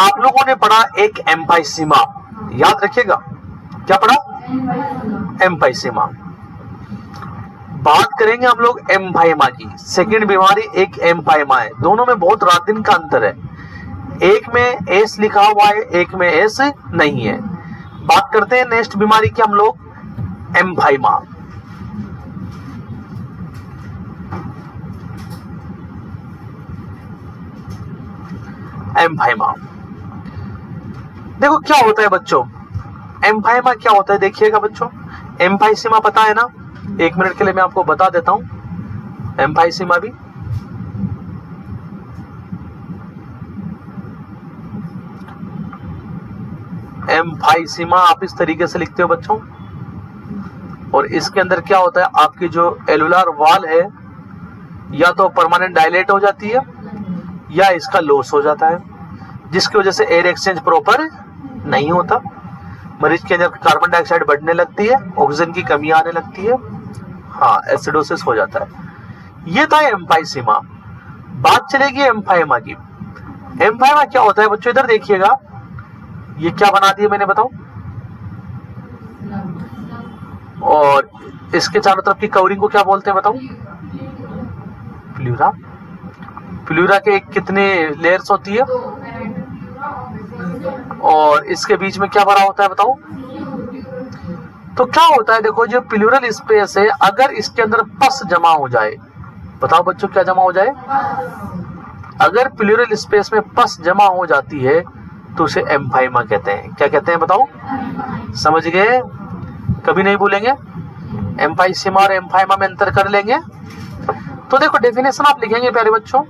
आप लोगों ने पढ़ा एक एम्फाइसीमा, याद रखिएगा, क्या पढ़ा? एम्फाइसीमा। बात करेंगे हम लोग एम्फाइमा की। सेकंड बीमारी एक एम्फाइमा है, दोनों में बहुत रात दिन का अंतर है। एक में एस लिखा हुआ है, एक में एस नहीं है। बात करते हैं नेक्स्ट बीमारी की हम लोग, एम्फाइमा। एम्फाइमा देखो क्या होता है बच्चों, एम्फाइमा क्या होता है देखिएगा बच्चों। एम्फाइसीमा पता है ना, एक मिनट के लिए मैं आपको बता देता हूं एम्फाइसीमा भी। एम्फाइसीमा आप इस तरीके से लिखते हो बच्चों, और इसके अंदर क्या होता है, आपकी जो एलुलर वॉल है या तो परमानेंट डायलेट हो जाती है या इसका लॉस हो जाता है, जिसकी वजह से एयर एक्सचेंज प्रॉपर नहीं होता। मरीज के अंदर कार्बन डाइऑक्साइड बढ़ने लगती है, ऑक्सीजन की कमी आने लगती है, हाँ एसिडोसिस हो जाता है। ये था एम्फाइसीमा। बात चलेगी एम्फाइमा की। एम्फाइमा क्या होता है बच्चों, इधर देखिएगा, ये क्या बना दिया मैंने बताओ, और इसके चारों तरफ की कवरिंग को क्या बोलते हैं बताओ? प्लूरा। प्लूरा के कितने लेयर्स होती है, और इसके बीच में क्या भरा होता है बताओ? तो क्या होता है देखो, जो प्लूरल स्पेस है, अगर इसके अंदर पस जमा हो जाए, बताओ बच्चों क्या जमा हो जाए? अगर प्लूरल स्पेस में पस जमा हो जाती है तो उसे एम्फाइमा कहते हैं। क्या कहते हैं बताओ? समझ गए? कभी नहीं भूलेंगे। एम्फाइसीमा और एम्फाइमा में अंतर कर लेंगे। तो देखो डेफिनेशन आप लिखेंगे प्यारे बच्चों,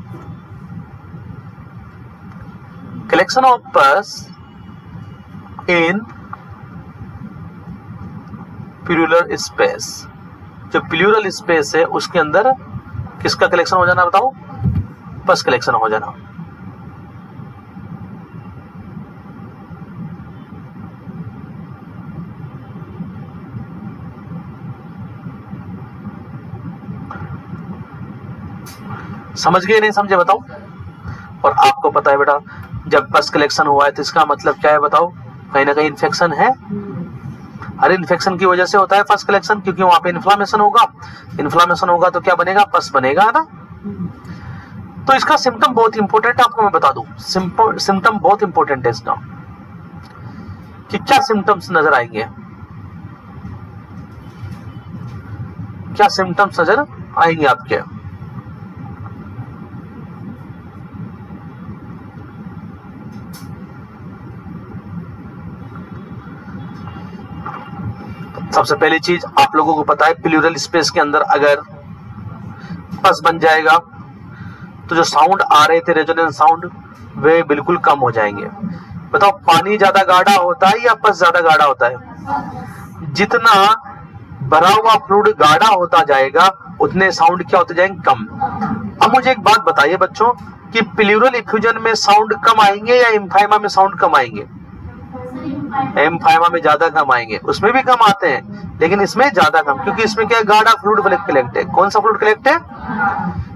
कलेक्शन ऑफ पस इन प्लूरल स्पेस। जो प्लूरल स्पेस है उसके अंदर किसका कलेक्शन हो जाना बताओ? पस कलेक्शन हो जाना। समझ गए नहीं समझे बताओ? और आपको पता है बेटा, जब पस कलेक्शन हुआ है तो इसका मतलब क्या है बताओ? कहीं ना कहीं इन्फेक्शन है। हर इन्फेक्शन की वजह से होता है पस कलेक्शन, क्योंकि वहां पे इन्फ्लामेशन होगा। इन्फ्लामेशन होगा तो क्या बनेगा? पस बनेगा ना। तो इसका सिम्टम बहुत इंपॉर्टेंट है, आपको मैं बता दूं, सिम्टम बहुत इंपॉर्टेंट है इसका, कि क्या सिम्टम्स नजर आएंगे, क्या सिम्टम्स नजर आएंगे आपके। सबसे पहली चीज आप लोगों को पता है, प्लूरल स्पेस के अंदर अगर पस बन जाएगा तो जो साउंड आ रहे थे रेजोनेंस साउंड, वे बिल्कुल कम हो जाएंगे। बताओ पानी ज्यादा गाढ़ा होता है या पस ज्यादा गाढ़ा होता है? जितना भरा हुआ फ्लूइड गाढ़ा होता जाएगा उतने साउंड क्या होते जाएंगे? कम। अब मुझे एक बात बताइए बच्चों, कि प्लूरल इफ्यूजन में साउंड कम आएंगे या एम्फाइमा में साउंड कम आएंगे? एम्फाइमा में ज्यादा कम आएंगे। उसमें भी कम आते हैं लेकिन इसमें ज्यादा कम, क्योंकि इसमें क्या गाढ़ा फ्लूइड कलेक्ट है। कौन सा फ्लूइड कलेक्ट है?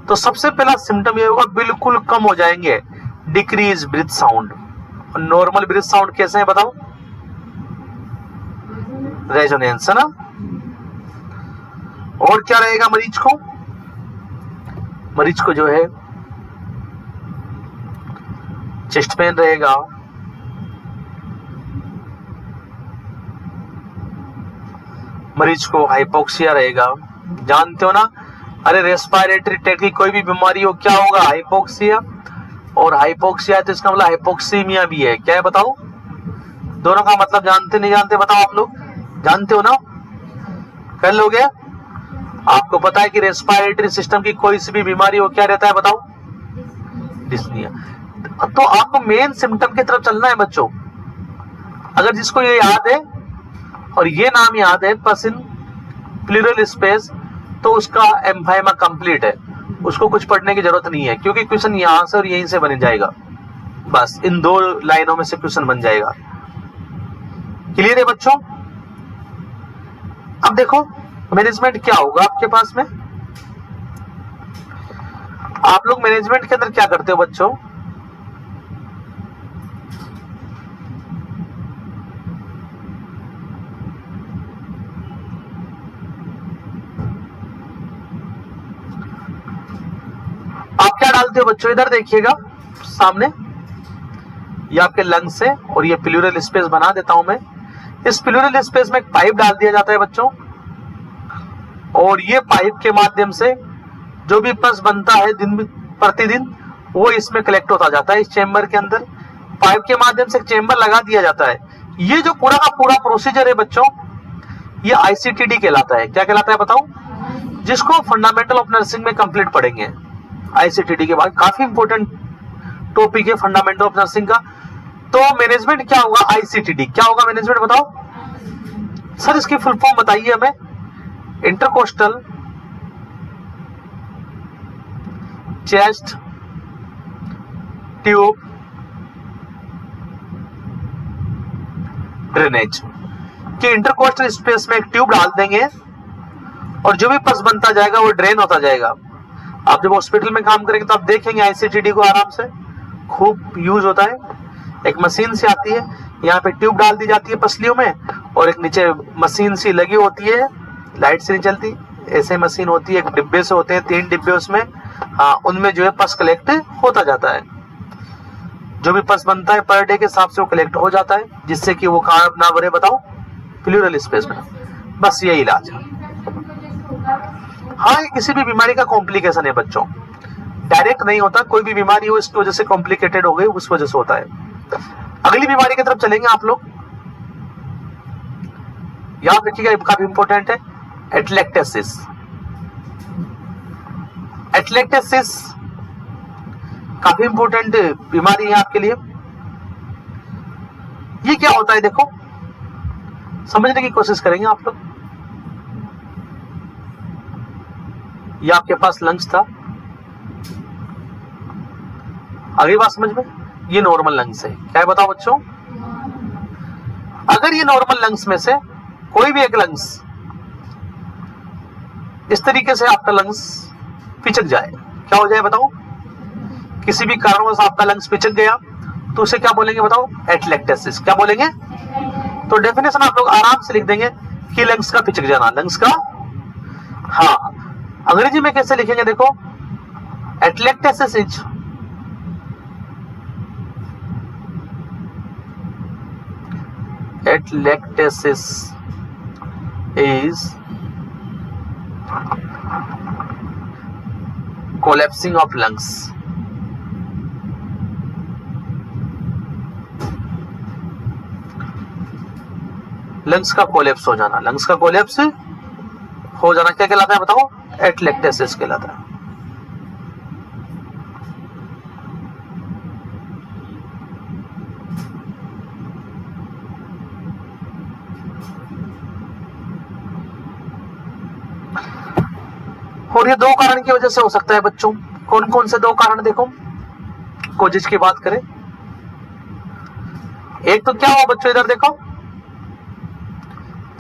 तो सबसे पहला सिम्टम ये होगा, बिल्कुल कम हो जाएंगे, decrease breath sound. Normal breath sound कैसे है बताओ? रेजोनेंस है ना। और क्या रहेगा मरीज को? मरीज को जो है चेस्ट पेन रहेगा, मरीज को हाइपोक्सिया रहेगा। जानते हो ना, अरे रेस्पिरेटरी ट्रैक्ट की कोई भी बीमारी हो क्या होगा? हाइपोक्सिया। और हाइपोक्सिया है तो इसका मतलब हाइपोक्सीमिया भी है। क्या है बताओ? दोनों का मतलब जानते नहीं जानते बताओ? आप लोग जानते हो ना? कर लोगे? आपको पता है कि रेस्पिरेटरी सिस्टम की कोई सी भी बीमारी हो क्या रहता है बताओ? डिस्निया। तो आपको मेन सिम्टम की तरफ चलना है बच्चों। अगर जिसको ये याद है और ये नाम याद है, पस इन प्लूरल स्पेस, तो उसका एम्फाइमा कंप्लीट है। उसको कुछ पढ़ने की जरूरत नहीं है, क्योंकि क्वेश्चन यहां से और यहीं से बन जाएगा, बस इन 2 लाइनों में से क्वेश्चन बन जाएगा। क्लियर है बच्चों? अब देखो मैनेजमेंट क्या होगा आपके पास में। आप लोग मैनेजमेंट के अंदर क्या करते हो बच्चों? आप क्या डालते हो बच्चों? इधर देखिएगा सामने, ये आपके लंग्स है और ये प्लूरल स्पेस बना देता हूं मैं। इस प्लूरल स्पेस में एक पाइप डाल दिया जाता है बच्चों, और ये पाइप के माध्यम से जो भी पस बनता है दिन प्रतिदिन वो इसमें कलेक्ट होता जाता है। इस चेंबर के अंदर पाइप के माध्यम से एक चेंबर लगा दिया जाता है। ये जो पूरा का पूरा प्रोसीजर है बच्चों, ये ICTD कहलाता है। क्या कहलाता है बताओ? जिसको फंडामेंटल ऑफ नर्सिंग में कंप्लीट पढ़ेंगे। ICTD के बाद काफी इंपॉर्टेंट टॉपिक है फंडामेंटल ऑफ नर्सिंग का। तो मैनेजमेंट क्या होगा? ICTD। क्या होगा मैनेजमेंट बताओ सर? इसकी फुल फॉर्म बताइए हमें। Intercostal chest tube drainage. कि इंटरकोस्टल स्पेस में एक ट्यूब डाल देंगे और जो भी पस बनता जाएगा वो ड्रेन होता जाएगा। आप जब हॉस्पिटल में काम करेंगे तो आप देखेंगे ICTD को आराम से खूब यूज होता है। एक मशीन से आती है, यहाँ पे ट्यूब डाल दी जाती है पसलियों में, और एक नीचे मशीन सी लगी होती है, लाइट से नहीं चलती, ऐसे मशीन होती है। एक डिब्बे से होते हैं, 3 डिब्बे उसमें, हाँ उनमें जो है पस कलेक्ट होता जाता है। जो भी पस बनता है पर डे के हिसाब से वो कलेक्ट हो जाता है, जिससे कि वो कहाँ ना भरे बताओ? प्लूरल स्पेस में। बस यही इलाज है। हाँ, ये किसी भी बीमारी का कॉम्प्लिकेशन है बच्चों, डायरेक्ट नहीं होता। कोई भी बीमारी हो इसकी वजह से कॉम्प्लिकेटेड हो गई, उस वजह से होता है। अगली बीमारी की तरफ चलेंगे आप लोग। याद रखिएगा, काफी इंपॉर्टेंट है, एटलेक्टेसिस। एटलेक्टेसिस काफी इंपॉर्टेंट बीमारी है आपके लिए। ये क्या होता है देखो, समझने की कोशिश करेंगे आप लोग। ये आपके पास लंग्स था, अगली बात समझ में, ये नॉर्मल लंग्स है। क्या है बताओ बच्चों? अगर ये नॉर्मल लंग्स में से कोई भी एक लंग्स इस तरीके से आपका लंग्स पिचक जाए, क्या हो जाए बताओ? किसी भी कारणवश आपका लंग्स पिचक गया तो उसे क्या बोलेंगे बताओ? एटलेक्टेसिस। क्या बोलेंगे? तो डेफिनेशन आप लोग आराम से लिख देंगे कि लंग्स का पिचक जाना, लंग्स का। हाँ, अंग्रेजी में कैसे लिखेंगे देखो? Atelectasis is collapsing of lungs। Lungs का कोलैप्स हो जाना, लंग्स का कोलैप्स हो जाना क्या कहलाता है बताओ? एटलेक्टेसिस कहलाता है। और ये 2 कारण की वजह से हो सकता है बच्चों। कौन कौन से 2 कारण देखो, कोजिज की बात करें। एक तो क्या हुआ बच्चों, इधर देखो,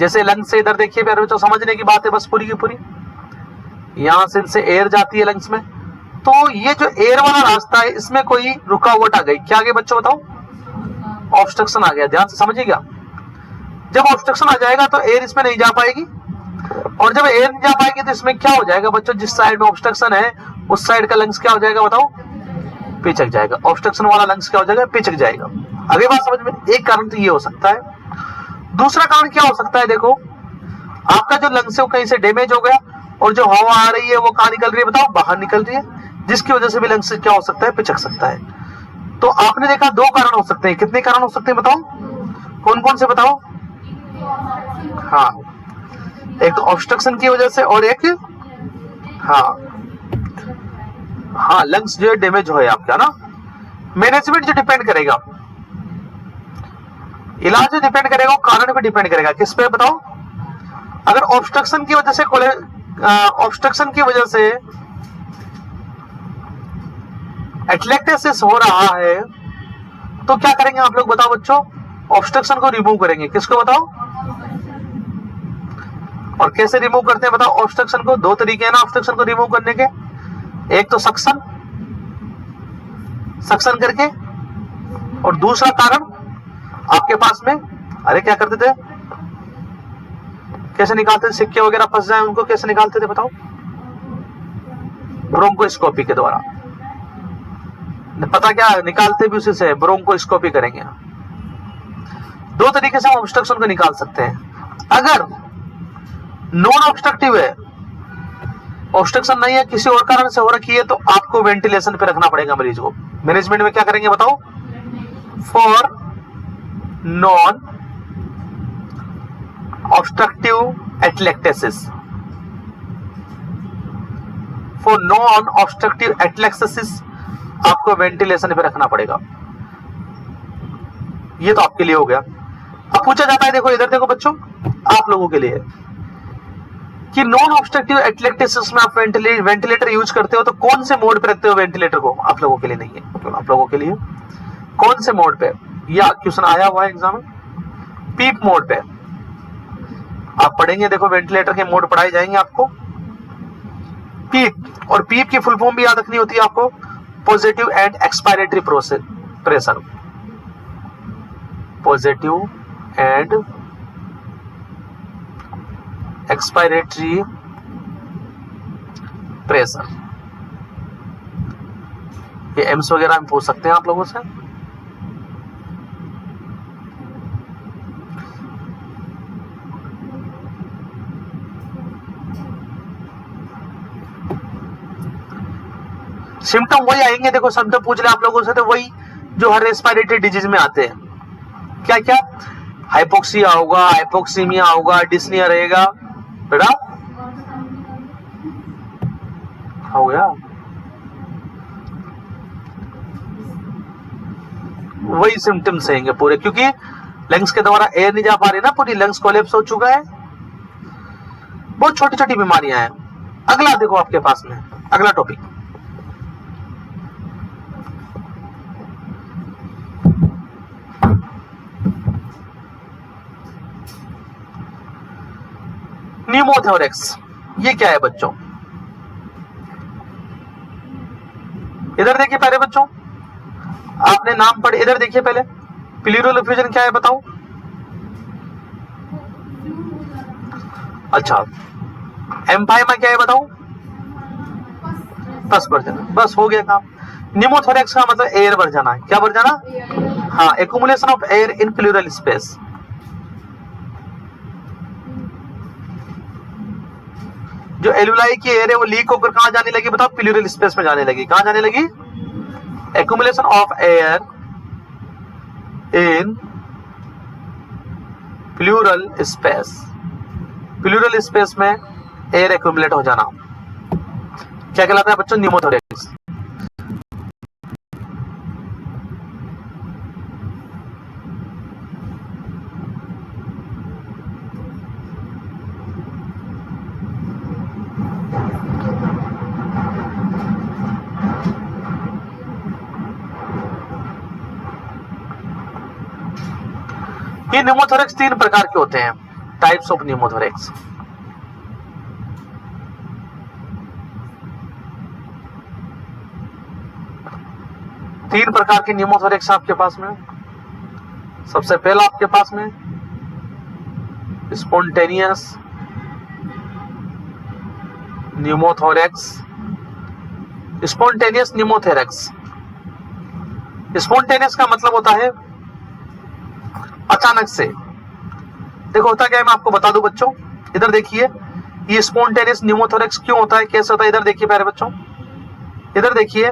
जैसे लंग्स से इधर देखिए प्यारे बच्चों, समझने की बात है बस पूरी की पूरी। यहां से एयर जाती है लंग्स में, तो ये जो एयर वाला रास्ता है इसमें कोई रुकावट आ गई। क्या आ गई बच्चों बताओ? ऑब्स्ट्रक्शन आ गया। ध्यान से समझिएगा, जब ऑब्स्ट्रक्शन आ जाएगा तो एयर इसमें नहीं जा पाएगी, और जब एयर नहीं जा पाएगी तो इसमें क्या हो जाएगा बच्चों? जिस साइड में ऑब्स्ट्रक्शन है उस साइड का लंग्स क्या हो जाएगा बताओ? पिचक जाएगा। ऑब्स्ट्रक्शन वाला लंग्स क्या हो जाएगा? पिचक जाएगा। अगली बात समझ में, एक कारण तो ये हो सकता है। दूसरा कारण क्या हो सकता है देखो, आपका जो लंग्स है वो कहीं से डैमेज हो गया और जो हवा आ रही है वो कहां निकल रही है बताओ? बाहर निकल रही है, जिसकी वजह से भी लंग्स क्या हो सकता है? पिचक सकता है। तो आपने देखा 2 कारण हो सकते हैं। कितने कारण हो सकते हैं बताओ? कौन कौन से बताओ? हाँ, एक तो ऑब्स्ट्रक्शन की वजह से और एक हाँ लंग्स जो है डैमेज हो आपका ना। मैनेजमेंट जो डिपेंड करेगा, इलाज जो डिपेंड करेगा वो कारण पे डिपेंड करेगा। किस पे बताओ? अगर ऑब्स्ट्रक्शन की वजह से एटलेक्टेसिस हो रहा है तो क्या करेंगे आप लोग बताओ बच्चों? ऑब्स्ट्रक्शन को रिमूव करेंगे। किसको बताओ? और कैसे रिमूव करते हैं बताओ ऑब्स्ट्रक्शन को? दो तरीके हैं ना ऑब्स्ट्रक्शन को रिमूव करने के, एक तो सक्शन करके, और दूसरा कारण आपके पास में, अरे क्या करते थे, कैसे निकालते थे? सिक्के वगैरह फंस जाए उनको कैसे निकालते थे बताओ? ब्रोंकोस्कोपी के द्वारा। पता क्या निकालते भी उसी से, ब्रोंकोस्कोपी करेंगे। दो तरीके से हम ऑब्स्ट्रक्शन को निकाल सकते हैं। अगर नॉन ऑब्स्ट्रक्टिव है, ऑब्स्ट्रक्शन नहीं है, किसी और कारण से हो रखी है, तो आपको वेंटिलेशन पे रखना पड़ेगा मरीज को। मैनेजमेंट में क्या करेंगे बताओ? For non obstructive atelectasis, for non obstructive atelectasis आपको वेंटिलेशन पे रखना पड़ेगा। ये तो आपके लिए हो गया। अब पूछा जाता है, देखो इधर देखो बच्चों, आप लोगों के लिए कि नॉन ऑब्स्ट्रक्टिव एटलेक्टेसिस में आप वेंटिलेटर यूज करते हो तो कौन से मोड पे रखते हो वेंटिलेटर को? आप लोगों के लिए नहीं है, आप लोगों के लिए कौन से मोड पे? यह क्वेश्चन आया हुआ है एग्जाम में, पीप मोड पे। आप पढ़ेंगे, देखो वेंटिलेटर के मोड पढ़ाए जाएंगे आपको। पीप, और पीप की फुल फॉर्म भी याद रखनी होती है आपको, positive and expiratory pressure. Positive and expiratory pressure, ये एम्स वगैरह में पूछ सकते हैं आप लोगों से। सिम्टम वही आएंगे, देखो सिम्टम पूछ रहे आप लोगों से तो वही जो हर रेस्पिरेटरी डिजीज में आते हैं। क्या क्या? हाइपोक्सिया होगा, हाइपोक्सीमिया होगा, डिस्निया रहेगा, बेटा हो गया। वही सिम्टम्स आएंगे पूरे, क्योंकि लंग्स के द्वारा एयर नहीं जा पा रही ना, पूरी लंग्स कोलैप्स हो चुका है। बहुत छोटी छोटी बीमारियां हैं। अगला देखो आपके पास में, अगला टॉपिक न्यूमोथोरेक्स। ये क्या है बच्चों? इधर देखिए पहले बच्चों, आपने नाम पढ़े, इधर देखिए पहले, प्लूरल एफ्यूजन क्या है बताओ? अच्छा, एम्फाइमा क्या है बताओ? पस भर जाना, बस हो गया काम। न्यूमोथोरेक्स का मतलब एयर भर जाना। क्या भर जाना? हाँ, accumulation of air in plural space. जो एलुलाई की एयर है वो लीक होकर कहां जाने लगी बताओ? प्लूरल स्पेस में जाने लगी। कहां जाने लगी? Accumulation of air in plural space. Plural space में एयर एक्यूमुलेट हो जाना क्या कहलाता है बच्चों? न्यूमोथोरेक्स। ये न्यूमोथोरेक्स तीन प्रकार के होते हैं, टाइप्स ऑफ न्यूमोथोरेक्स। तीन प्रकार के न्यूमोथोरेक्स आपके पास में। सबसे पहला आपके पास में spontaneous pneumothorax. Spontaneous pneumothorax, spontaneous का मतलब होता है अचानक से। देखो होता क्या है, मैं आपको बता दूं बच्चों, इधर देखिए, ये स्पॉन्टेनियस न्यूमोथोरेक्स क्यों होता है, कैसे होता है, इधर देखिए प्यारे बच्चों, इधर देखिए,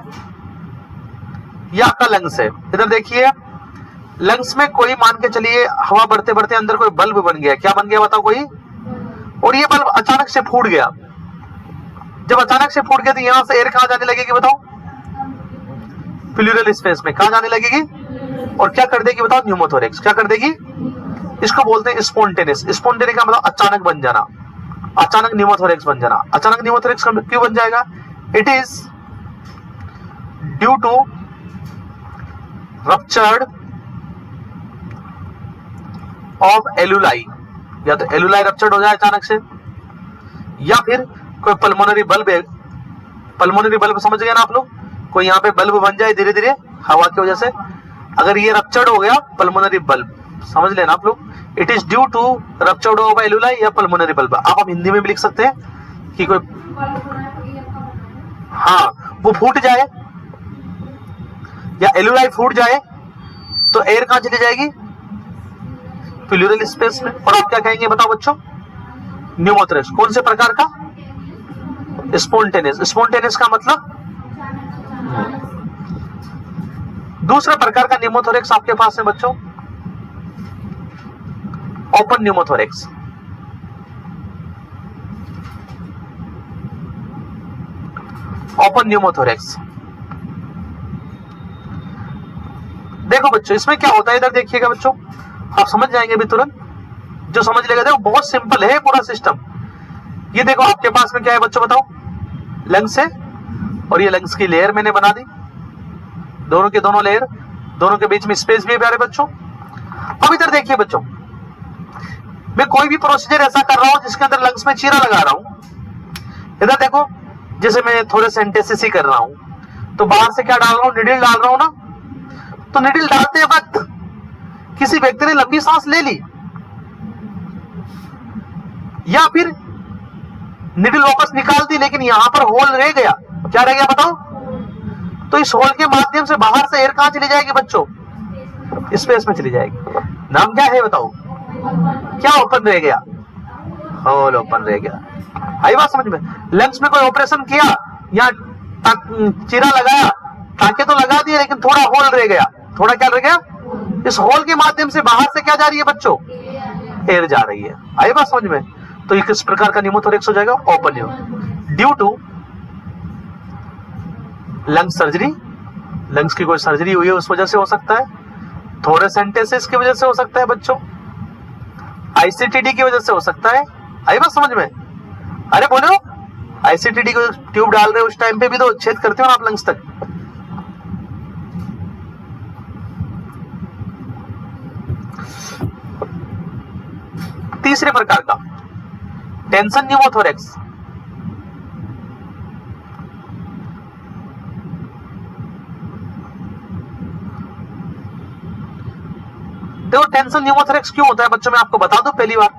ये आपका लंग्स है। इधर देखिए, लंग्स में कोई मान के चलिए हवा बढ़ते बढ़ते अंदर कोई बल्ब बन गया। क्या बन गया बताओ कोई? और ये बल्ब अचानक से फूट गया। जब अचानक से फूट गया तो यहां से एयर कहां जाने लगेगी बताओ? प्लूरल स्पेस में। कहां जाने लगेगी और क्या कर देगी बताओ? न्यूमोथोरेक्स। क्या कर देगी? इसको बोलते हैं स्पॉन्टेनियस। स्पॉन्टेनियस का मतलब अचानक बन जाना, अचानक न्यूमोथोरेक्स बन जाना। अचानक न्यूमोथोरेक्स क्यों बन जाएगा? It is due to ruptured of alveoli, या तो एलुलाई रप्चर्ड हो जाए अचानक से, या फिर कोई पल्मोनरी बल्ब है, पल्मोनरी बल्ब समझ गए ना आप लोग, कोई यहाँ पे बल्ब बन जाए धीरे धीरे हवा की वजह से, अगर ये रप्चर्ड हो गया पल्मोनरी बल्ब, समझ लेना आप लोग, it is due to ruptured of alveoli या पल्मोनरी बल्ब। आप हिंदी में भी लिख सकते हैं कि कोई, हाँ, वो फूट जाए या एलुलाई फूट जाए तो एयर कहां चली जाएगी, प्लूरल स्पेस में। और आप क्या कहेंगे बताओ बच्चों, न्यूमोथोरेक्स कौन से प्रकार का, स्पॉन्टेनियस। स्पॉन्टेनियस का मतलब दूसरा प्रकार का न्यूमोथोरेक्स आपके पास है बच्चों, ओपन न्यूमोथोरेक्स। ओपन न्यूमोथोरेक्स देखो बच्चों इसमें क्या होता है, इधर देखिएगा बच्चों, आप समझ जाएंगे अभी तुरंत, जो समझ लेगा देखो बहुत सिंपल है पूरा सिस्टम। ये देखो आपके पास में क्या है बच्चों बताओ, लंग्स है, और ये लंग्स की लेयर मैंने बना दी, दोनों के दोनों लेयर, दोनों के बीच में स्पेस भी है प्यारे बच्चों। अब इधर देखिए बच्चों, मैं कोई भी प्रोसीजर ऐसा कर रहा हूं जिसके अंदर लंग्स में चीरा लगा रहा हूं, इधर देखो जैसे मैं थोड़े सेंटेसिस ही कर रहा हूं, तो बाहर से क्या डाल रहा हूं, निडिल डाल रहा हूं ना, तो निडिल डालते वक्त किसी व्यक्ति ने लंबी सांस ले ली, या फिर निडिल वापस निकाल दी लेकिन यहां पर होल रह गया, क्या रह गया बताओ, तो इस होल के माध्यम से बाहर से एयर कहां चली जाएगी बच्चों, स्पेस में चली जाएगी। नाम क्या है बताओ, क्या ओपन रह गया, होल ओपन रह गया। आई बात समझ में। लंग्स में कोई ऑपरेशन किया या चीरा लगाया, टाके तो लगा दिए लेकिन थोड़ा होल रह गया, थोड़ा क्या रह गया, इस होल के माध्यम से बाहर से क्या जा रही है बच्चों, एयर जा रही है। आई बात समझ में। तो ये किस प्रकार का न्यूमोथोरेक्स हो जाएगा, open pneumo, due to lung surgery, lungs की कोई सर्जरी हुई है उस वजह से हो सकता है, थोरेसेंटेसिस की वजह से हो सकता है बच्चों, आईसीटीडी की वजह से हो सकता है। आई बात समझ में। अरे बोलो, आईसीटीडी को ट्यूब डाल रहे हो उस टाइम पे भी तो छेद करते हो ना आप लंग्स तक। तीसरे प्रकार का टेंशन न्यूमोथोरेक्स, देखो टेंशन न्यूमोथोरेक्स क्यों होता है बच्चों, मैं आपको बता दूं पहली बार,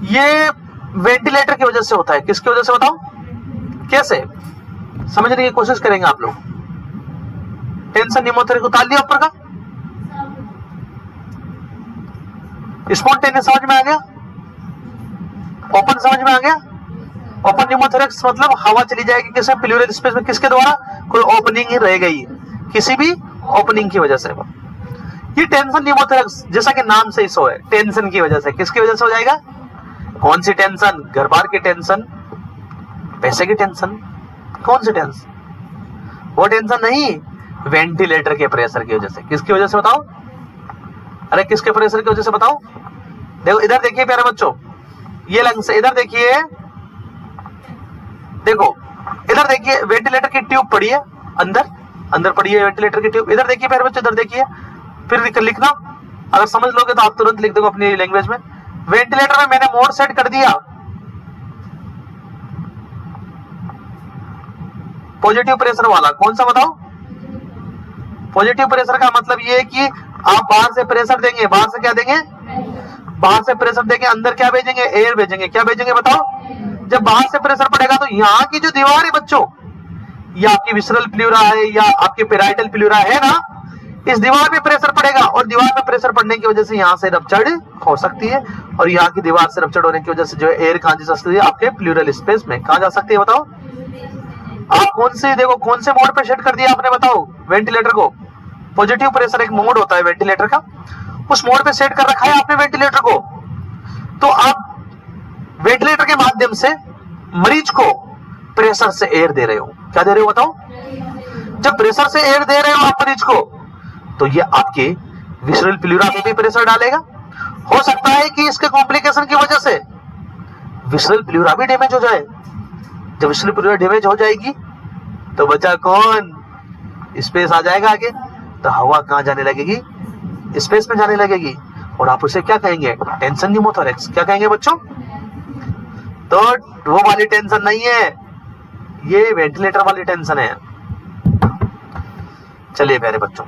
ये वेंटिलेटर की वजह से होता है। किसकी वजह से बताओ, कैसे समझने की कोशिश करेंगे आप लोग। टेंशन न्यूमोथोरेक्स उतार लिया ऊपर का, स्पॉन्टेनियस समझ में आ गया, ओपन समझ में आ गया। ओपन न्यूमोथोरेक्स मतलब हवा चली जाएगी किसमें, प्लूरल स्पेस में, किसके द्वारा, कोई ओपनिंग ही रह गई किसी भी ओपनिंग की वजह से। ये टेंशन न्यूमोथोरेक्स जैसा कि नाम से ही सो है, टेंशन की वजह से, किसकी वजह से हो जाएगा, कौन सी टेंशन, घर बार की टेंशन, पैसे की टेंशन, कौन सी टेंशन, वो टेंशन नहीं, वेंटिलेटर के प्रेशर की वजह से। किसकी वजह से बताओ, अरे किसके प्रेशर की वजह से बताओ। देखो इधर देखिए प्यारे बच्चों, ये लंग्स से, इधर देखिए, देखो इधर देखिए वेंटिलेटर की ट्यूब पड़ी है अंदर, अंदर पड़ी है वेंटिलेटर की ट्यूब। इधर देखिए प्यारे बच्चों, इधर देखिए, फिर लिखना, अगर समझ लोगे तो आप तुरंत लिख दोगे अपनी लैंग्वेज में। वेंटिलेटर में मैंने मोड सेट कर दिया पॉजिटिव प्रेशर वाला, कौन सा बताओ, पॉजिटिव प्रेशर का मतलब ये है कि आप बाहर से प्रेशर देंगे, बाहर से क्या देंगे, बाहर से प्रेशर देंगे, अंदर क्या भेजेंगे, एयर भेजेंगे, क्या भेजेंगे बताओ। जब बाहर से प्रेशर पड़ेगा तो यहाँ की जो दीवार है बच्चों, ये आपकी विसरल प्लूरा है या आपकी पेराइटल प्लूरा है ना, इस दीवार पे प्रेशर पड़ेगा, और दीवार पे प्रेशर पड़ने की वजह से यहाँ से रप्चर्ड हो सकती है, और यहाँ की दीवार से रप्चर्ड होने की वजह से जो है एयर कहां जा सकती है, आपके प्लूरल स्पेस में कहां जा सकती है बताओ। आप कौन से, देखो कौन से मोड पे सेट कर दिया आपने बताओ वेंटिलेटर को, पॉजिटिव प्रेशर एक मोड होता है वेंटिलेटर का, उस मोड पे सेट कर रखा है आपने वेंटिलेटर को। तो आप वेंटिलेटर के माध्यम से मरीज को प्रेशर से एयर दे रहे हो, क्या दे रहे हो बताओ। जब प्रेशर से एयर दे रहे हो आप मरीज को, तो ये आपके विसरल प्लूरा में भी प्रेशर डालेगा। हो सकता है कि इसके कॉम्प्लिकेशन की वजह से विसरल प्लूरा भी डैमेज हो जाए। जब विसरल प्लूरा डैमेज हो जाएगी तो बचा कौन? स्पेस आ जाएगा आगे, तो हवा कहां जाने लगेगी? स्पेस में जाने लगेगी, और आप उसे क्या कहेंगे? Tension pneumothorax. क्या कहेंगे बच्चों? तो वो वाली टेंशन नहीं है, ये वेंटिलेटर वाली टेंशन है। चलिए प्यारे बच्चों,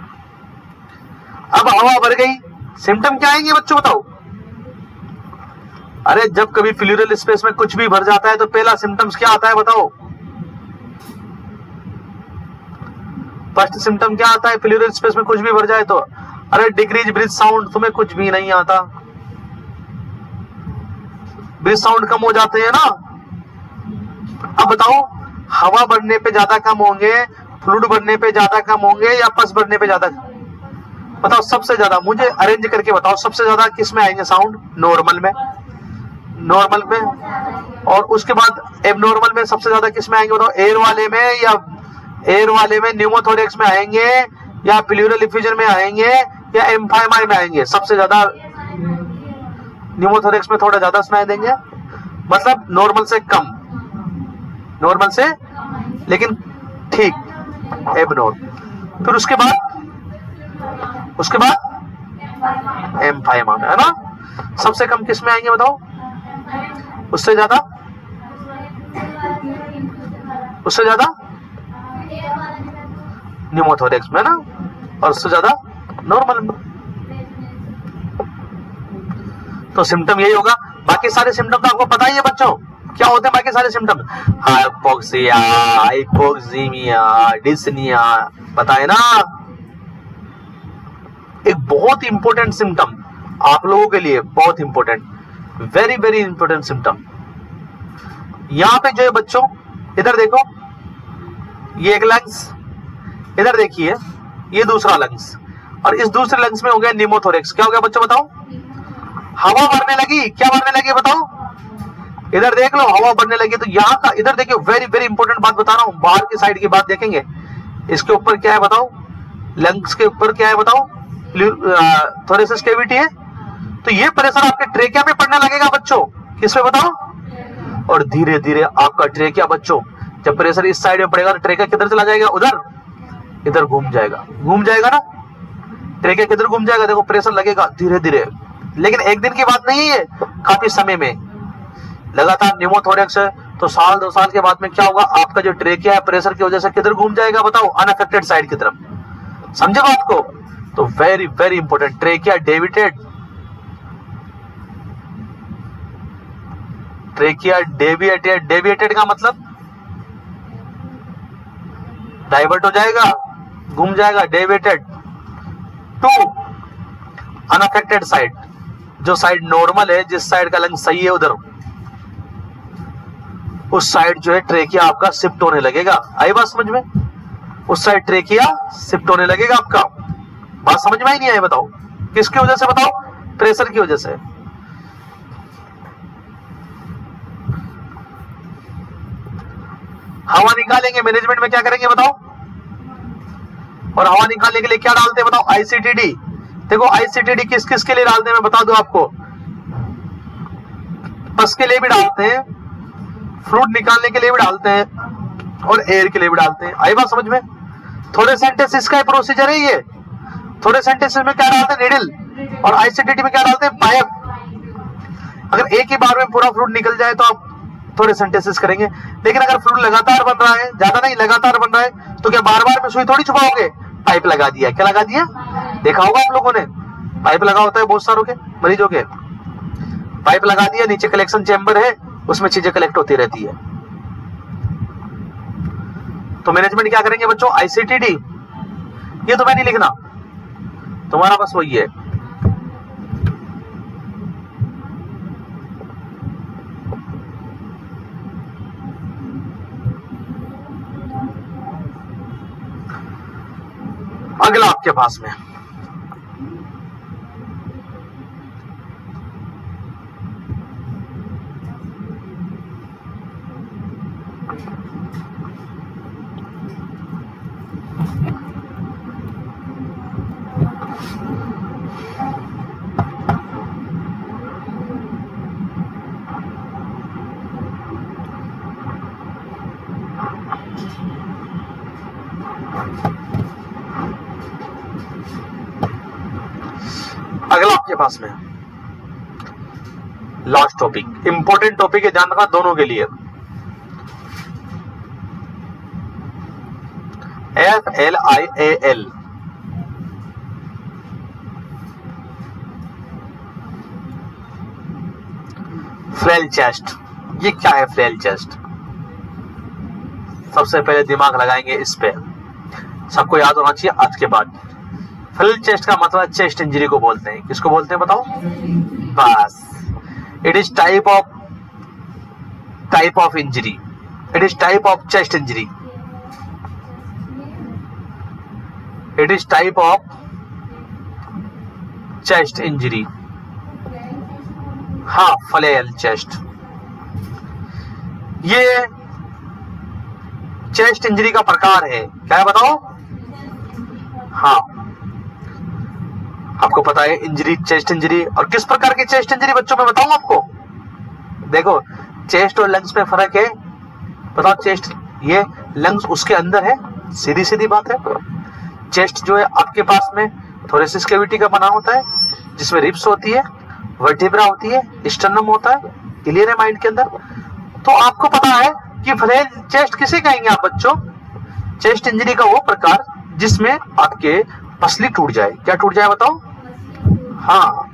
अब हवा भर गई, सिम्टम क्या आएंगे बच्चों बताओ? अरे जब कभी प्लूरल स्पेस में कुछ भी भर जाता है तो पहला सिम्टम्स क्या आता है बताओ? फर्स्ट सिम्टम क्या आता है प्लूरल स्पेस में कुछ भी भर जाए तो? अरे डिक्रीज ब्रीथ साउंड, तुम्हें कुछ भी नहीं आता, ब्रीथ साउंड कम हो जाते हैं ना। अब बताओ, हवा बढ़ने पे ज्यादा कम होंगे, फ्लूइड बढ़ने पे ज्यादा कम होंगे, या पस बढ़ने पे ज्यादा? बताओ सबसे ज्यादा, मुझे अरेंज करके बताओ, सबसे ज्यादा किस में आएंगे साउंड? नॉर्मल में, नॉर्मल में। और उसके बाद एबनॉर्मल में सबसे ज्यादा किस में आएंगे बताओ? एयर वाले में, या एयर वाले में न्यूमोथोरेक्स में आएंगे, या प्लूरल इफ्यूजन में आएंगे, या एम्फाइमा में आएंगे? सबसे ज्यादा न्यूमोथोरेक्स में थोड़ा ज्यादा सुनाई देंगे, मतलब नॉर्मल से कम, नॉर्मल से लेकिन ठीक, एबनॉर्मल। फिर उसके बाद एम्फाइमा में, है ना। सबसे कम किस में आएंगे बताओ? उससे ज्यादा न्यूमोथोरेक्स में ना, और उससे ज्यादा नॉर्मल में। तो सिम्टम यही होगा। बाकी सारे सिम्टम तो आपको पता ही है बच्चों, क्या होते हैं बाकी सारे सिम्टम? हाइपोक्सिया, हाइपोक्सीमिया, डिस्निया, पता है ना। एक बहुत इंपॉर्टेंट सिम्टम आप लोगों के लिए, बहुत important, very very important symptom. यहां पे जो है बच्चों, इधर देखो, ये एक लंग्स, इधर देखिए ये दूसरा लंग्स, और इस दूसरे लंग्स में हो गया न्यूमोथोरेक्स। क्या हो गया बच्चों बताओ? हवा भरने लगी। क्या भरने लगी बताओ? इधर देख लो, हवा भरने लगी। तो यहाँ का, इधर देखिए, वेरी वेरी इंपॉर्टेंट बात बता रहा हूं, बाहर की साइड की बात देखेंगे। इसके ऊपर क्या है बताओ? लंग्स के ऊपर क्या है बताओ? थोरेसिस कैविटी है। तो ये प्रेशर आपके ट्रेकिया में पड़ने लगेगा बच्चों। किस पे बताओ? और धीरे धीरे आपका ट्रेकिया बच्चों, जब प्रेशर इस साइड में पड़ेगा तो ट्रेकिया किधर चला जाएगा? उधर, इधर घूम जाएगा ना। ट्रेकिया किधर घूम जाएगा? देखो प्रेशर लगेगा धीरे धीरे, लेकिन एक दिन की बात नहीं है, काफी समय में। लगातार न्यूमोथोरेक्स है तो साल 2 साल के बाद में क्या होगा? आपका जो ट्रेकिया है प्रेशर की वजह से किधर घूम जाएगा बताओ? अनअफेक्टेड साइड की तरफ। समझे बात को? तो very very important, trachea deviated, trachea deviated. Deviated का मतलब डाइवर्ट हो जाएगा, घूम जाएगा, डेविएटेड टू अनअफेक्टेड साइड। जो साइड नॉर्मल है, जिस साइड का लंग सही है, उधर उस साइड जो है ट्रेकिया आपका शिफ्ट होने लगेगा। आई बात समझ में? उस साइड ट्रेकिया शिफ्ट होने लगेगा आपका। बात समझ में ही नहीं आई बताओ? किसकी वजह से बताओ? प्रेशर की वजह से। हवा निकालेंगे, मैनेजमेंट में क्या करेंगे बताओ? और हवा निकालने के लिए क्या डालते हैं बताओ? आईसीटीडी। देखो आईसीटीडी किस किस के लिए डालते हैं मैं बता दूं आपको। पस के लिए भी डालते हैं, फ्लूइड निकालने के लिए भी डालते हैं, और एयर के लिए भी डालते हैं। आई बात समझ में? थोरेसेंटेसिस का प्रोसीजर है ये। थोरेसेंटेसिस में क्या डालते हैं? नीडल, और आईसीटीडी में क्या डालते हैं? पाइप। अगर एक ही बार में पूरा फ्लूइड निकल जाए तो आप थोरेसेंटेसिस करेंगे, लेकिन अगर फ्लूइड लगातार बन रहा है, ज्यादा नहीं लगातार बन रहा है, तो क्या बार बार में सुई थोड़ी छुपाओगे? पाइप लगा दिया। क्या लगा दिया? देखा होगा आप लोगों ने, पाइप लगा होता है बहुत सारों के मरीजों के, पाइप लगा दिया, नीचे कलेक्शन चेंबर है, उसमें चीजें कलेक्ट होती रहती है। तो मैनेजमेंट क्या करेंगे बच्चों? आईसीटीडी। ये तुम्हें नहीं लिखना, तुम्हारा बस वही है। अगला आपके पास में अगला आपके पास में लास्ट टॉपिक, इंपॉर्टेंट टॉपिक है, ध्यान रखना दोनों के लिए। FLIAL, flail chest. ये क्या है फ्लैल चेस्ट? सबसे पहले दिमाग लगाएंगे इस पे, सबको याद होना चाहिए आज के बाद। फ्लैल चेस्ट का मतलब चेस्ट इंजरी को बोलते हैं। किसको बोलते हैं बताओ? बस, it is type of injury, it is type of chest injury, it is type of chest injury. हाँ, फ्लैल चेस्ट, ये चेस्ट इंजरी का प्रकार है। क्या है बताओ? हाँ, आपको पता है इंजरी, चेस्ट इंजरी। और किस प्रकार की चेस्ट इंजरी बच्चों में बताऊं आपको? देखो, चेस्ट और लंग्स में फर्क है। बताओ, चेस्ट ये, लंग्स उसके अंदर है, सीधी सीधी बात है। चेस्ट जो है आपके पास में थोरेसिस कैविटी का बना होता है, जिसमें रिब्स होती है, वर्टिब्रा होती है, स्टर्नम होता है। क्लियर है माइंड के अंदर? तो आपको पता है कि फ्लैल चेस्ट किसे कहेंगे आप बच्चों? चेस्ट इंजरी का वो प्रकार जिसमें आपके पसली टूट जाए। क्या टूट जाए बताओ? हाँ,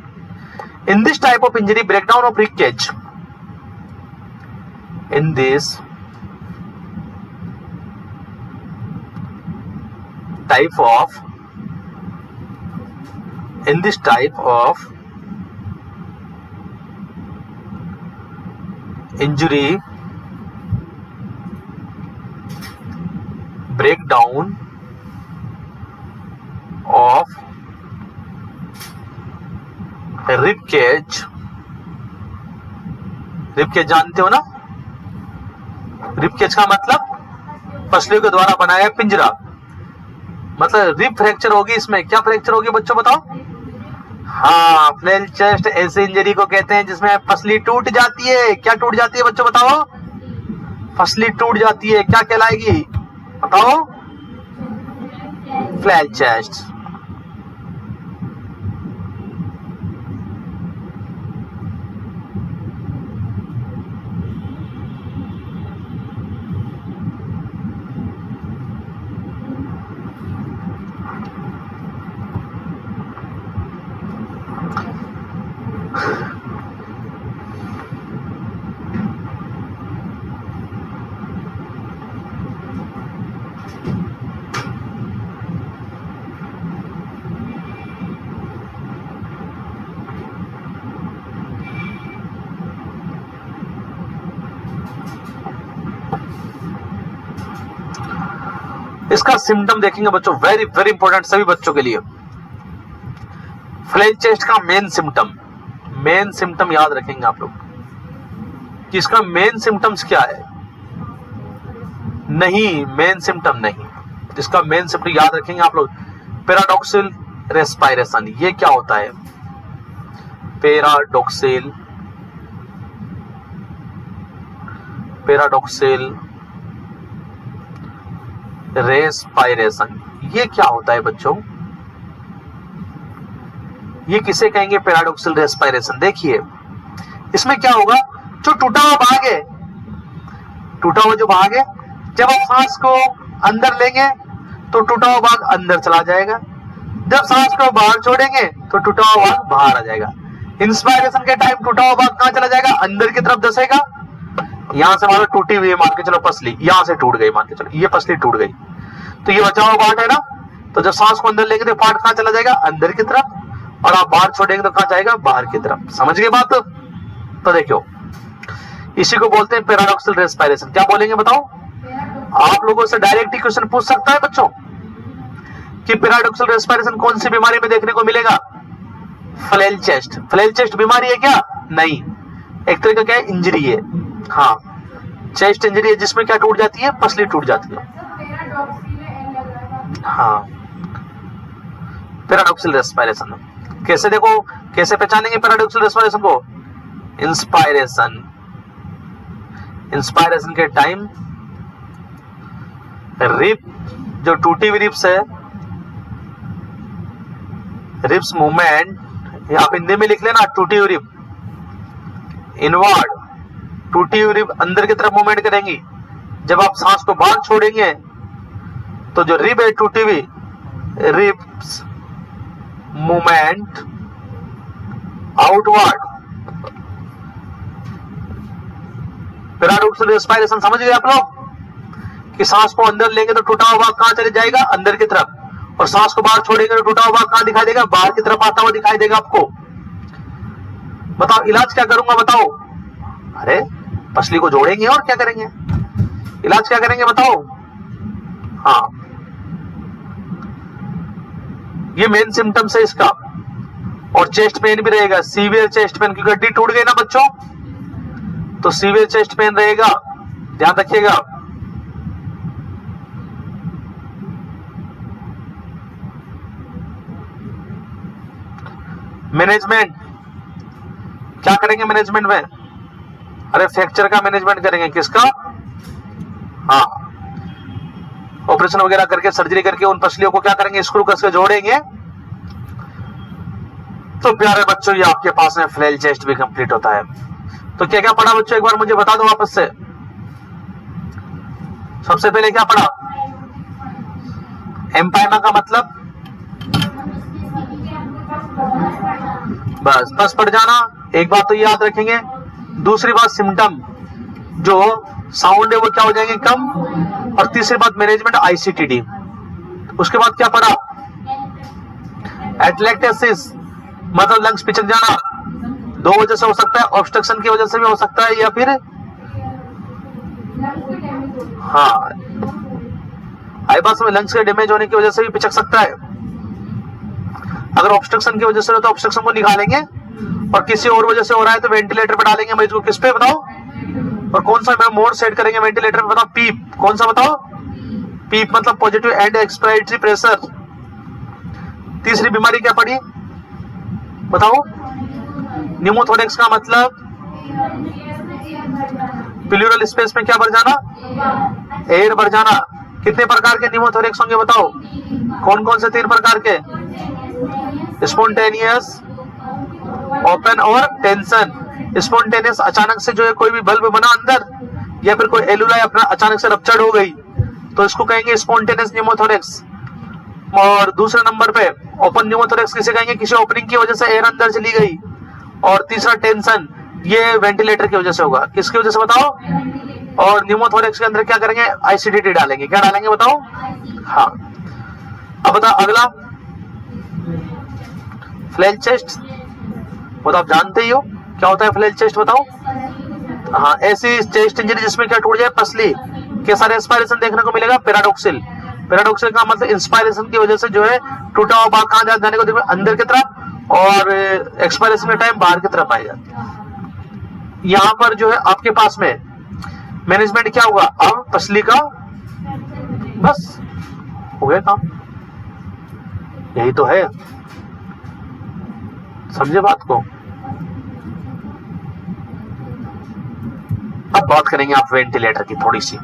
in this type of injury breakdown of rib cage, in this type of injury breakdown of rib cage, rib cage जानते हो ना? रिब केज का मतलब पसलियों के द्वारा बनाया पिंजरा। मतलब रिब फ्रैक्चर होगी इसमें। क्या फ्रैक्चर होगी बच्चों बताओ? हाँ, फ्लैल चेस्ट ऐसे इंजरी को कहते हैं जिसमें पसली टूट जाती है। क्या टूट जाती है बच्चों बताओ? पसली टूट जाती है। क्या कहलाएगी बताओ? Flail chest. इसका सिम्टम देखेंगे बच्चों, वेरी वेरी इंपॉर्टेंट सभी बच्चों के लिए। फ्लैल चेस्ट का मेन सिम्टम याद रखेंगे आप लोग कि इसका मेन सिम्टम्स क्या है। नहीं, मेन सिम्टम नहीं, इसका मेन सिम्टम याद रखेंगे आप लोग, पैराडॉक्सिल रेस्पिरेशन। ये क्या होता है? पैराडॉक्सिल रेस्पिरेशन, ये क्या होता है बच्चों? ये किसे कहेंगे पैराडॉक्सिल रेस्पिरेशन? देखिए, इसमें क्या होगा, जो टूटा हुआ भाग है, जब आप सांस को अंदर लेंगे तो टूटा हुआ भाग अंदर चला जाएगा, जब सांस को बाहर छोड़ेंगे तो टूटा हुआ भाग बाहर आ जाएगा। इंस्पायरेशन के टाइम टूटा हुआ भाग कहां चला जाएगा? अंदर की तरफ धसेगा। यहां से मान लो टूटी हुई है, मान के चलो पसली, यहां से टूट गई, मान के चलो ये पसली टूट गई, तो ये बचा हुआ पार्ट है ना, तो जब सांस को अंदर लेंगे तो पार्ट कहां चला जाएगा? अंदर की तरफ, और आप बाहर छोड़ेंगे तो कहां जाएगा? बाहर की तरफ। समझ गए बात? तो देखो, इसी को बोलते हैं पैराडॉक्सिल रेस्पिरेशन। क्या बोलेंगे बताओ? आप लोगों से डायरेक्ट ही क्वेश्चन पूछ सकता है बच्चों कि पैराडॉक्सिल रेस्पिरेशन कौन सी बीमारी में देखने को मिलेगा? फ्लैल चेस्ट बीमारी है क्या? नहीं, एक तरह का क्या है? इंजरी है। हाँ, चेस्ट इंजरी है जिसमें क्या टूट जाती है? पसली टूट जाती है। हाँ, पैराडॉक्सिल रेस्पिरेशन कैसे, देखो कैसे पहचानेंगे पैराडॉक्सिल रेस्पिरेशन को? इंस्पायरेशन के टाइम रिब जो टूटी हुई रिब्स है, रिब्स मूवमेंट, आप हिंदी में लिख लेना टूटी हुई रिब, इनवर्ड, टूटी हुई रिब अंदर की तरफ मूवमेंट करेंगी। जब आप सांस को बाहर छोड़ेंगे तो जो रिब है टूटी हुई, ribs movement outward. Paradoxical respiration समझ गए आप लोग कि सांस को अंदर लेंगे तो टूटा हुआ भाग कहां चले जाएगा, अंदर की तरफ, और सांस को बाहर छोड़ेंगे तो टूटा हुआ भाग कहां दिखाई देगा, बाहर की तरफ आता हुआ दिखाई देगा आपको। बताओ इलाज क्या करूंगा, बताओ। अरे पसली को जोड़ेंगे और क्या करेंगे, इलाज क्या करेंगे बताओ। हाँ, ये मेन सिम्टम्स है इसका। और चेस्ट पेन भी रहेगा, सीवियर चेस्ट पेन, क्योंकि हड्डी टूट गई ना बच्चों, तो सीवियर चेस्ट पेन रहेगा, ध्यान रखिएगा। मैनेजमेंट क्या करेंगे मैनेजमेंट में, अरे फ्रैक्चर का मैनेजमेंट करेंगे। किसका, हाँ, ऑपरेशन वगैरह करके, सर्जरी करके उन पसलियों को क्या करेंगे, स्क्रू कस के जोड़ेंगे। तो प्यारे बच्चों ये आपके पास में फ्लैल चेस्ट भी कंप्लीट होता है। तो क्या क्या पढ़ा बच्चों, एक बार मुझे बता दो वापस से। सबसे पहले क्या पढ़ा, एम्पाइमा का मतलब, बस पढ़ जाना। एक बात तो याद रखेंगे। दूसरी बात सिम्टम, जो साउंड है वो क्या हो जाएंगे, कम। और तीसरी बात मैनेजमेंट आईसीटीडी। उसके बाद क्या पढ़ा, एटलेक्टेसिस मतलब लंग्स पिचक जाना, दो वजह से हो सकता है, ऑब्स्ट्रक्शन की वजह से भी हो सकता है, या फिर हाँ आईपास में लंग्स के डैमेज होने की वजह से भी पिचक सकता है। अगर ऑब्स्ट्रक्शन की वजह से हो तो ऑब्स्ट्रक्शन को निकालेंगे, और किसी और वजह से हो रहा है तो वेंटिलेटर पे डालेंगे मरीज को। किस पे बताओ, और कौन सा मोड सेट करेंगे वेंटिलेटर पे बताओ, पीप। कौन सा बताओ, पीप मतलब पॉजिटिव एंड एक्सपायरेटरी प्रेशर। तीसरी बीमारी क्या पड़ी बताओ, न्यूमोथोरेक्स का मतलब प्लूरल स्पेस में क्या बढ़ जाना, एयर बढ़ जाना। कितने प्रकार के न्यूमोथोरेक्स होंगे बताओ, कौन कौन से 3 प्रकार के, स्पॉन्टेनियस, ओपन और टेंशन। स्पॉन्टेनियस अचानक से जो है कोई भी बल्ब बना अंदर, या फिर कोई एलुलाई अपना अचानक से रप्चर्ड हो गई, तो इसको कहेंगे स्पॉन्टेनियस न्यूमोथोरेक्स। और दूसरे नंबर पे ओपन न्यूमोथोरेक्स किसे कहेंगे, किसी ओपनिंग की वजह से एयर अंदर चली गई। और तीसरा टेंशन, ये वेंटिलेटर की वजह से होगा। किसकी वजह से बताओ, और न्यूमोथोरेक्स के अंदर क्या करेंगे, आईसीडीटी डालेंगे। क्या डालेंगे बताओ, हाँ। अब बताओ अगला, फ्लैल चेस्ट, वो तो आप जानते ही हो क्या होता है फ्लैल चेस्ट, बताओ। हाँ, ऐसी चेस्ट इंजरी जिसमें क्या टूट जाए, पसली। कैसा रेस्पिरेशन देखने को मिलेगा, पैराडॉक्सिल। पैराडॉक्सिल का मतलब इंस्पायरेशन की वजह से जो है टूटा हुआ भाग कहां जाने को देखो, अंदर की तरफ, और एक्सपायरेशन के टाइम बाहर की तरफ आई जाती है। यहां पर जो है आपके पास में मैनेजमेंट क्या होगा, अब पसली का बस हो गया काम, यही तो है, समझे बात को। अब बात करेंगे आप वेंटिलेटर की थोड़ी सी।